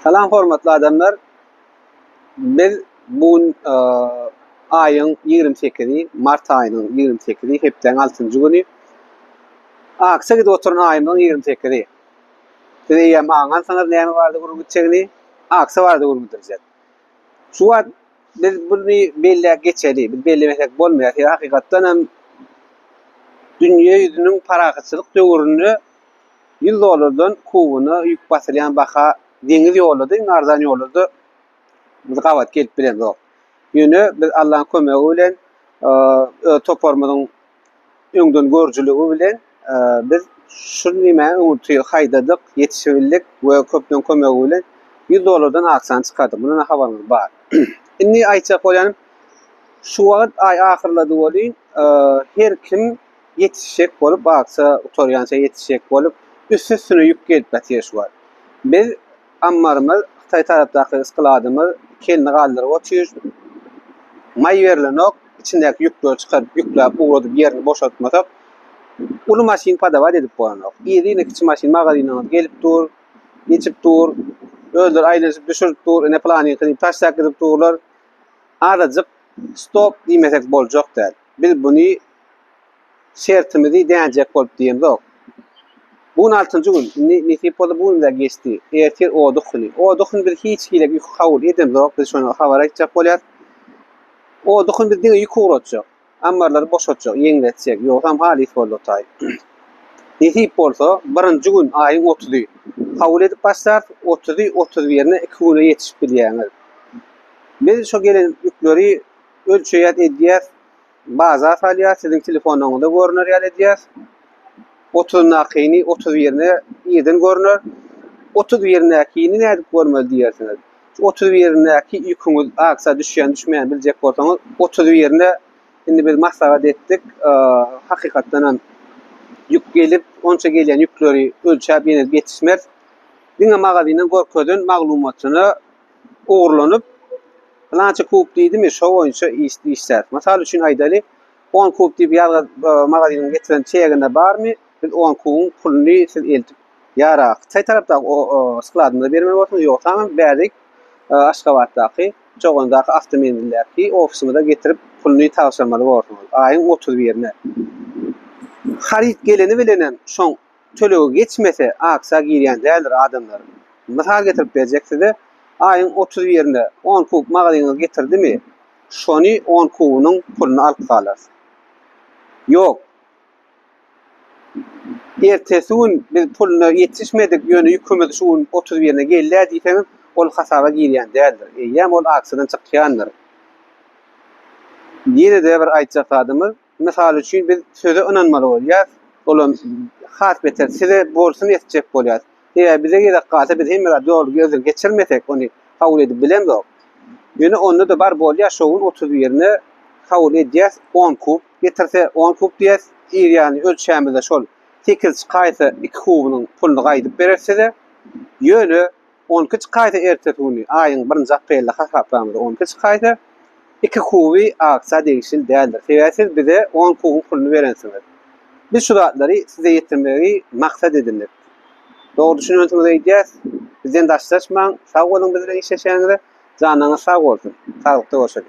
Salam hormatly adamlar. Biz bu ayın 28-i, mart ayının 28-i, hepden 6-njy güni. Aksa gidip oturan ayymyň 28-i. Siz eýem aňansaňyz näme bardy gurul gitjegini, aksa bardy gurul giderjek. Şu wagt biz bunu belläp geçeli, biz bellemesek bolmaýar. Hakykatdan hem dünýä ýüzüniň parahatçylyk döwrüni ýyllardan kuwuny ýük basylýan baha deňiz ýolady, arzan ýolady. Biz gawat gelip bilendik. Ýöne biz Allahyň kömegi bilen toparmadyň öňden görjüligi bilen biz şu näme unuty haýdadyk, ýetişebildik we köpden kömegi bilen $100 aksan çykardyk. Bundan habarymyz bar. Indi aýtjak bolýanym, şu wagt ay ahyrlady bolýan, her kim ýetişek bolup, aksa utarýança ýetişek bolup, üstüne ýük gelip gatýar. Biz ammarymyz Xitay tarapdaky yskyladymyz kelini galdyryp otyr. May berilenok, içindäki ýükleri çykaryp, ýükläp ugradyp ýerini boşaltmasak, uly maşin padawat edip bolanok. Ýerine kiçik maşin magazynyňyz gelip dur, geçip dur, öldür aýlaşyp düşürip dur, ene plany kılıp taşsak edip durlar. Arajyk stop diýmesek boljak däl. Biz buny şertimizi däňjek bolup diýendik. Bugün 6-njy gün, nesip bolup bugün da geçdi. Ertir odukyny. Odukyny bir hiç hile ýük kabul edemdik. Biz şonu habar aýtjak bolýar. Odukyny bir diňe ýük uratjak. Ammarlary boşatjak, ýeňletjek. Ýogsam halis boldy. Nesip bolsa, 1-nji gün aýyň 30-y kabul edip başlar, 30-y 30 ýerine 2 güne ýetişip bilýäňiz. Biz şo gelen ýükleri ölçeýät edýär. Bazar falyat siziň telefonuňyzda görünür edýär. 30-nakyny 30 ýerine ýeden görünür. 30 ýerinäkini näde görmeli diýersiňiz. 30 ýerinäki ýüküňiz aksa düşýän düşmeýän biljek bolsaňyz 30 ýerine indi biz maslahat etdik. Hakykatdan hem ýük gelip, onça gelýän ýükleri ölçäp ýene ýetişmez. Diňe magazynyň görkezden maglumatyny ugrulanyp lança kup diýdimi, şo boýunça işler. Masal üçin aýdaly 10 kup diýip ýarga magazynyň getiren çegine barmy? Biz 10 kupyň puluny siz eltip ýarak. Çay tarapda o skladymyza bermeli bolsaňyz ýoksam bärik Aşgabatdaky, Jogondaky avtomobillerki ofisimizde getirip puluny taşyrmaly bolsaňyz. Aýyň 30 ýerine. Harit geleni bilenen şoň tölegi geçmese aksa girýän däldir adamlar. Misal getirip berjekse aýyň 30 ýerine 10 kup magazynyňyz getirdimi? Şony 10 kubynyň puluny alyp galarsyz. Ýok. Ertesi gün biz puluna yetişmedik ýöne ýükümüz şu 30 ýerine gelýär diýseňiz, ol hasaba girýän däldir. Ýa ol aksydan çykýandyr. Ýene-de bir aýtjak adamyz, misal üçin biz söze inanmaly bolýar. Olam has beter size bolsun ýetjek bolýar. Bize gerek galsa biz hemme dogry gözden geçirmesek onu kabul edip bilendik. Ýöne onda da bar bolýar şo 30 ýerine kabul edýär 10 kup, getirse 10 kup diýär, ýani ölçämizde şol 8 qaýta 2 kubynyň puluny gaýdyp bererse-de, ýöne 12 qaýta ertetini aýyň 1-nji aprilde hasaplamyda 12 qaýta 2 kuby aksa degişil däldir. Sebäpsiz bize 10 kubyň puluny berensiňiz. Biz şu zatlary size ýetirmegi maksat edindik. Dogry düşünýänsiňiz diýär. Bizden daşlaşmaň, sag bolun bizden işleşäňizde, janyňyz sag bolsun. Saglyklda bolsun.